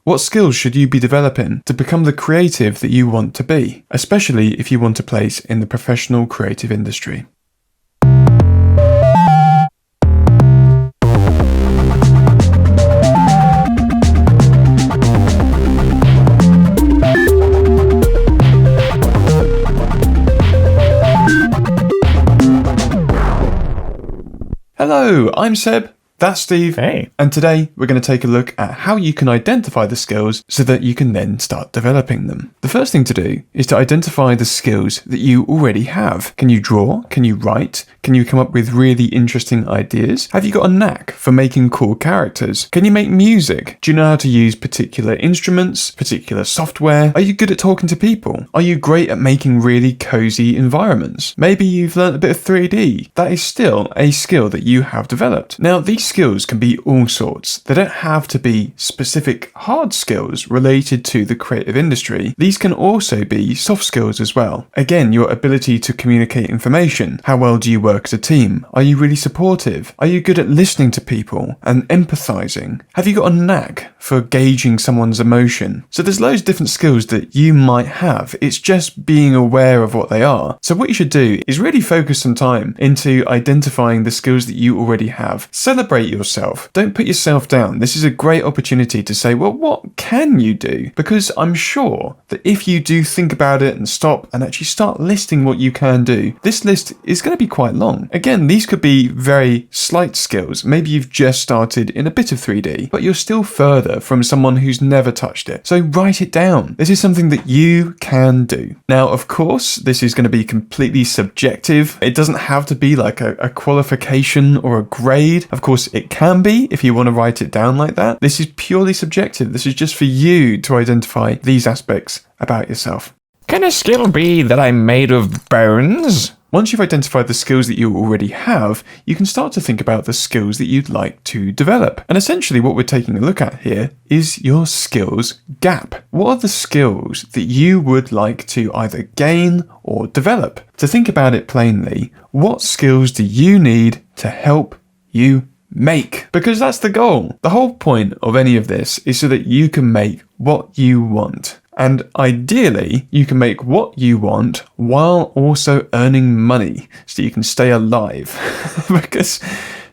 What skills should you be developing to become the creative that you want to be, especially if you want a place in the professional creative industry? Hello, I'm Seb. That's Steve. Hey. And today we're going to take a look at how you can identify the skills so that you can then start developing them. The first thing to do is to identify the skills that you already have. Can you draw? Can you write? Can you come up with really interesting ideas? Have you got a knack for making cool characters? Can you make music? Do you know how to use particular instruments, particular software? Are you good at talking to people? Are you great at making really cozy environments? Maybe you've learned a bit of 3D. That is still a skill that you have developed. Now, these skills can be all sorts. They don't have to be specific hard skills related to the creative industry. These can also be soft skills as well. Again, your ability to communicate information. How well do you work as a team? Are you really supportive? Are you good at listening to people and empathizing? Have you got a knack for gauging someone's emotion? So there's loads of different skills that you might have. It's just being aware of what they are. So what you should do is really focus some time into identifying the skills that you already have. Celebrate yourself. Don't put yourself down. This is a great opportunity to say, well, what can you do? Because I'm sure that if you do think about it and stop and actually start listing what you can do, this list is going to be quite long. Again, these could be very slight skills. Maybe you've just started in a bit of 3D, but you're still further from someone who's never touched it. So write it down. This is something that you can do. Now, of course, this is going to be completely subjective. It doesn't have to be like a qualification or a grade. Of course, it can be if you want to write it down like that. This is purely subjective. This is just for you to identify these aspects about yourself. Can a skill be that I'm made of bones? Once you've identified the skills that you already have, you can start to think about the skills that you'd like to develop. And essentially what we're taking a look at here is your skills gap. What are the skills that you would like to either gain or develop? To think about it plainly, what skills do you need to help you make? Because that's the goal. The whole point of any of this is so that you can make what you want. And ideally, you can make what you want while also earning money so you can stay alive. Because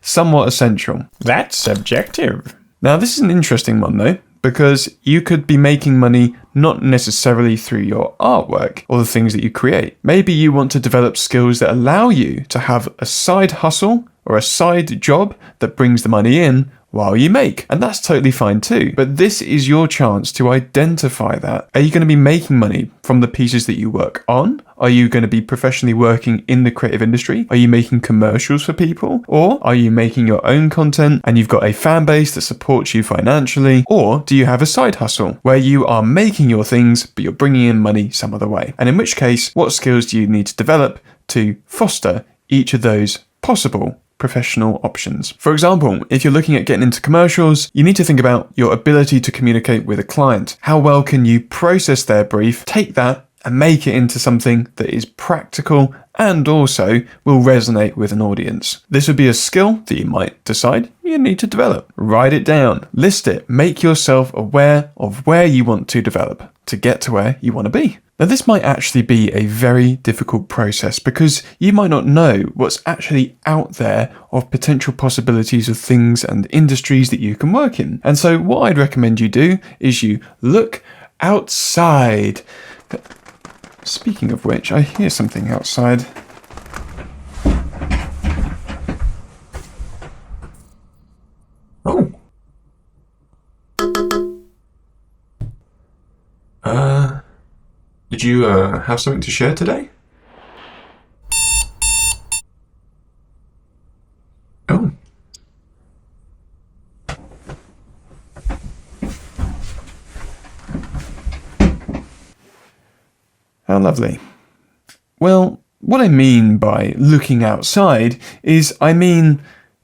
somewhat essential. That's subjective. Now, this is an interesting one though, because you could be making money not necessarily through your artwork or the things that you create. Maybe you want to develop skills that allow you to have a side hustle or a side job that brings the money in while you make. And that's totally fine too. But this is your chance to identify that. Are you going to be making money from the pieces that you work on? Are you going to be professionally working in the creative industry? Are you making commercials for people? Or are you making your own content and you've got a fan base that supports you financially? Or do you have a side hustle where you are making your things but you're bringing in money some other way? And in which case, what skills do you need to develop to foster each of those possible professional options? For example, if you're looking at getting into commercials, you need to think about your ability to communicate with a client. How well can you process their brief, take that and make it into something that is practical and also will resonate with an audience? This would be a skill that you might decide you need to develop. Write it down, list it, make yourself aware of where you want to develop to get to where you want to be. Now, this might actually be a very difficult process because you might not know what's actually out there of potential possibilities of things and industries that you can work in. And so what I'd recommend you do is you look outside. Speaking of which, I hear something outside. Oh. Did you have something to share today? Oh. How lovely. Well, what I mean by looking outside is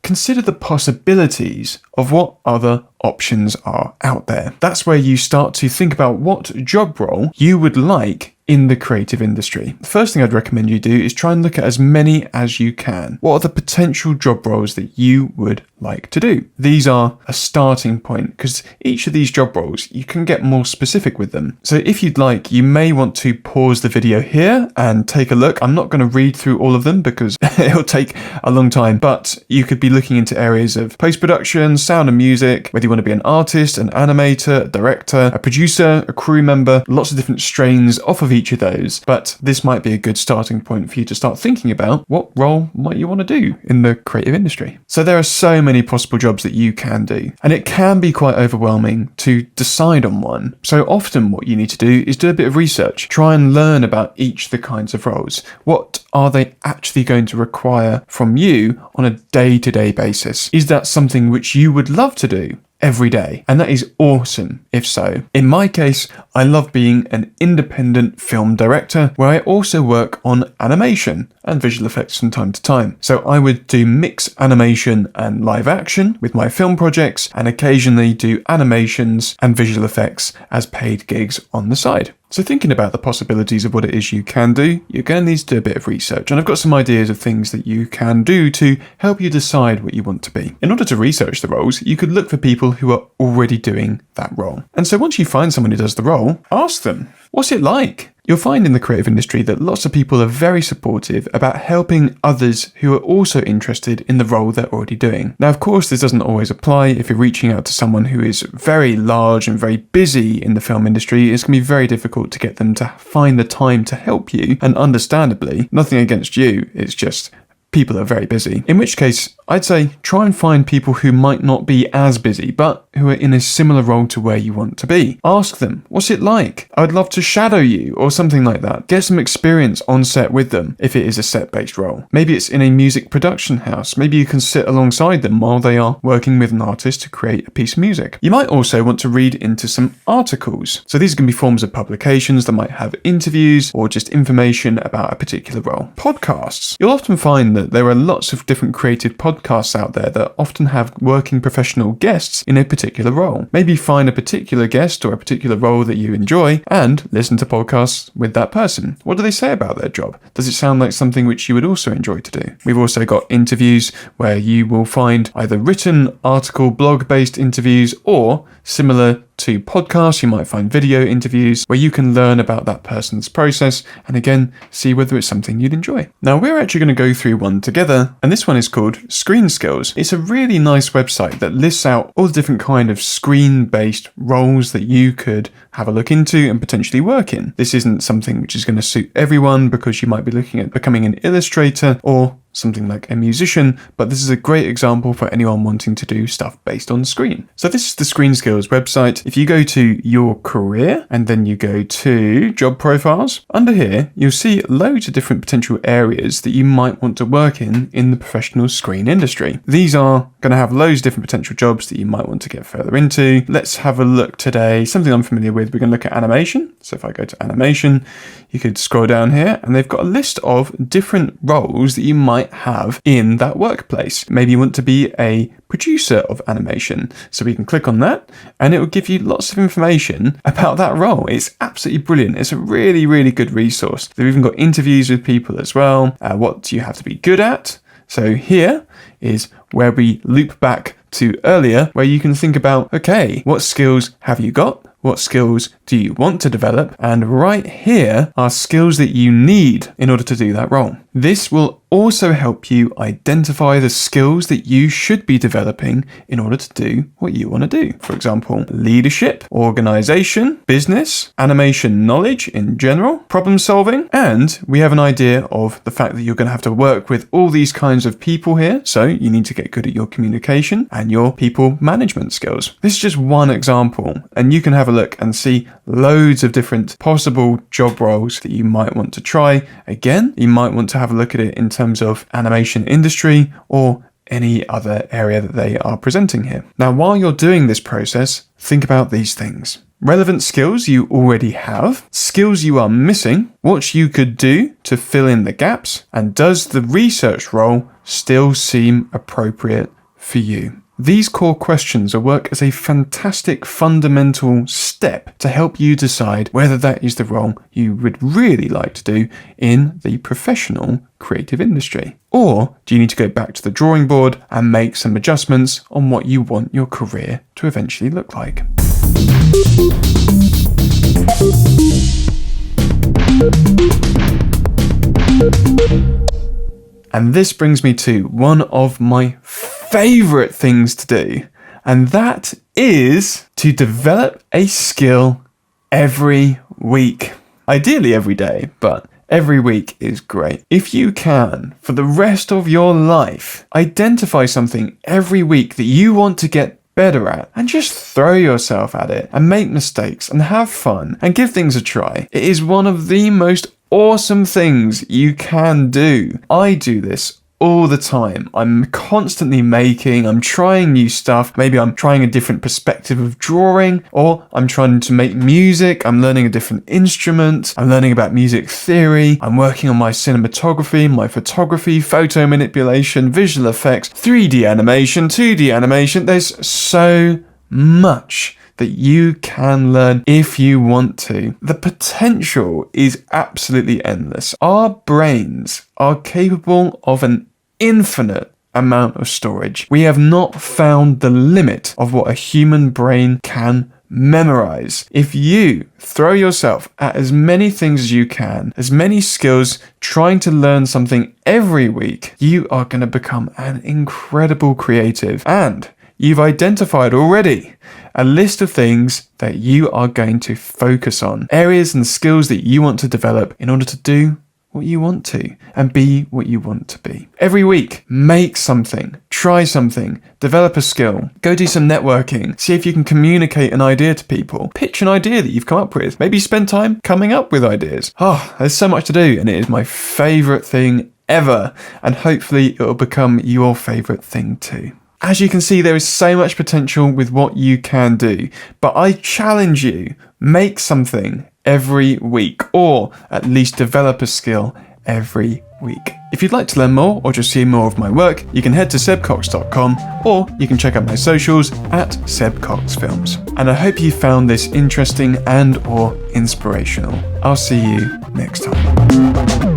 consider the possibilities of what other options are out there. That's where you start to think about what job role you would like in the creative industry. The first thing I'd recommend you do is try and look at as many as you can. What are the potential job roles that you would like to do? These are a starting point because each of these job roles, you can get more specific with them. So if you'd like, you may want to pause the video here and take a look. I'm not going to read through all of them because it'll take a long time, but you could be looking into areas of post-production, sound and music, whether you want to be an artist, an animator, a director, a producer, a crew member, lots of different strains off of each of those. But this might be a good starting point for you to start thinking about what role might you want to do in the creative industry. So there are so many possible jobs that you can do, and it can be quite overwhelming to decide on one. So often what you need to do is do a bit of research, try and learn about each of the kinds of roles. What are they actually going to require from you on a day-to-day basis? Is that something which you would love to do every day? And that is awesome if so. In my case, I love being an independent film director where I also work on animation and visual effects from time to time. So I would do mix animation and live action with my film projects and occasionally do animations and visual effects as paid gigs on the side. So thinking about the possibilities of what it is you can do, you're going to need to do a bit of research, and I've got some ideas of things that you can do to help you decide what you want to be. In order to research the roles, you could look for people who are already doing that role. And so once you find someone who does the role, ask them, what's it like? You'll find in the creative industry that lots of people are very supportive about helping others who are also interested in the role they're already doing. Now, of course, this doesn't always apply. If you're reaching out to someone who is very large and very busy in the film industry, it's going to be very difficult to get them to find the time to help you. And understandably, nothing against you, it's just people are very busy. In which case, I'd say try and find people who might not be as busy, but who are in a similar role to where you want to be. Ask them, what's it like? I'd love to shadow you, or something like that. Get some experience on set with them if it is a set-based role. Maybe it's in a music production house. Maybe you can sit alongside them while they are working with an artist to create a piece of music. You might also want to read into some articles. So these can be forms of publications that might have interviews or just information about a particular role. Podcasts. You'll often find that there are lots of different creative podcasts out there that often have working professional guests in a particular role. Maybe find a particular guest or a particular role that you enjoy and listen to podcasts with that person. What do they say about their job? Does it sound like something which you would also enjoy to do? We've also got interviews where you will find either written, article, blog-based interviews, or similar to podcasts, you might find video interviews where you can learn about that person's process and again, see whether it's something you'd enjoy. Now, we're actually going to go through one together, and this one is called Screen Skills. It's a really nice website that lists out all the different kind of screen-based roles that you could have a look into and potentially work in. This isn't something which is going to suit everyone because you might be looking at becoming an illustrator or something like a musician, but this is a great example for anyone wanting to do stuff based on screen. So this is the Screen Skills website. If you go to your career and then you go to job profiles, under here you'll see loads of different potential areas that you might want to work in the professional screen industry. These are going to have loads of different potential jobs that you might want to get further into. Let's have a look today. Something I'm familiar with, we're going to look at animation. So if I go to animation, you could scroll down here and they've got a list of different roles that you might have in that workplace. Maybe you want to be a producer of animation. So we can click on that and it will give you lots of information about that role. It's absolutely brilliant. It's a really, really good resource. They've even got interviews with people as well. What do you have to be good at? So here is where we loop back to earlier, where you can think about, okay, what skills have you got? What skills do you want to develop? And right here are skills that you need in order to do that role. This will also help you identify the skills that you should be developing in order to do what you want to do. For example, leadership, organization, business, animation knowledge in general, problem solving, and we have an idea of the fact that you're going to have to work with all these kinds of people here. So you need to get good at your communication and your people management skills. This is just one example, and you can have a look and see loads of different possible job roles that you might want to try. Again, you might want to have a look at it in terms of animation industry or any other area that they are presenting here. Now, while you're doing this process, think about these things. Relevant skills you already have, skills you are missing, what you could do to fill in the gaps, and does the research role still seem appropriate for you? These core questions will work as a fantastic fundamental step to help you decide whether that is the role you would really like to do in the professional creative industry. Or do you need to go back to the drawing board and make some adjustments on what you want your career to eventually look like? And this brings me to one of my favourite things to do, and that is to develop a skill every week. Ideally every day, but every week is great. If you can, for the rest of your life, identify something every week that you want to get better at and just throw yourself at it and make mistakes and have fun and give things a try. It is one of the most awesome things you can do. I do this all the time. I'm constantly I'm trying new stuff. Maybe I'm trying a different perspective of drawing, or I'm trying to make music. I'm learning a different instrument. I'm learning about music theory. I'm working on my cinematography, my photography, photo manipulation, visual effects, 3D animation, 2D animation. There's so much that you can learn if you want to. The potential is absolutely endless. Our brains are capable of an infinite amount of storage. We have not found the limit of what a human brain can memorize. If you throw yourself at as many things as you can, as many skills, trying to learn something every week, you are going to become an incredible creative. And you've identified already a list of things that you are going to focus on, areas and skills that you want to develop in order to do what you want to and be what you want to be. Every week, make something, try something, develop a skill, go do some networking, see if you can communicate an idea to people, pitch an idea that you've come up with, maybe spend time coming up with ideas. There's so much to do, and it is my favorite thing ever, and hopefully it will become your favorite thing too. As you can see, there is so much potential with what you can do, but I challenge you, make something every week, or at least develop a skill every week. If you'd like to learn more or just see more of my work, you can head to sebcox.com, or you can check out my socials at Seb Cox Films. And I hope you found this interesting and or inspirational. I'll see you next time.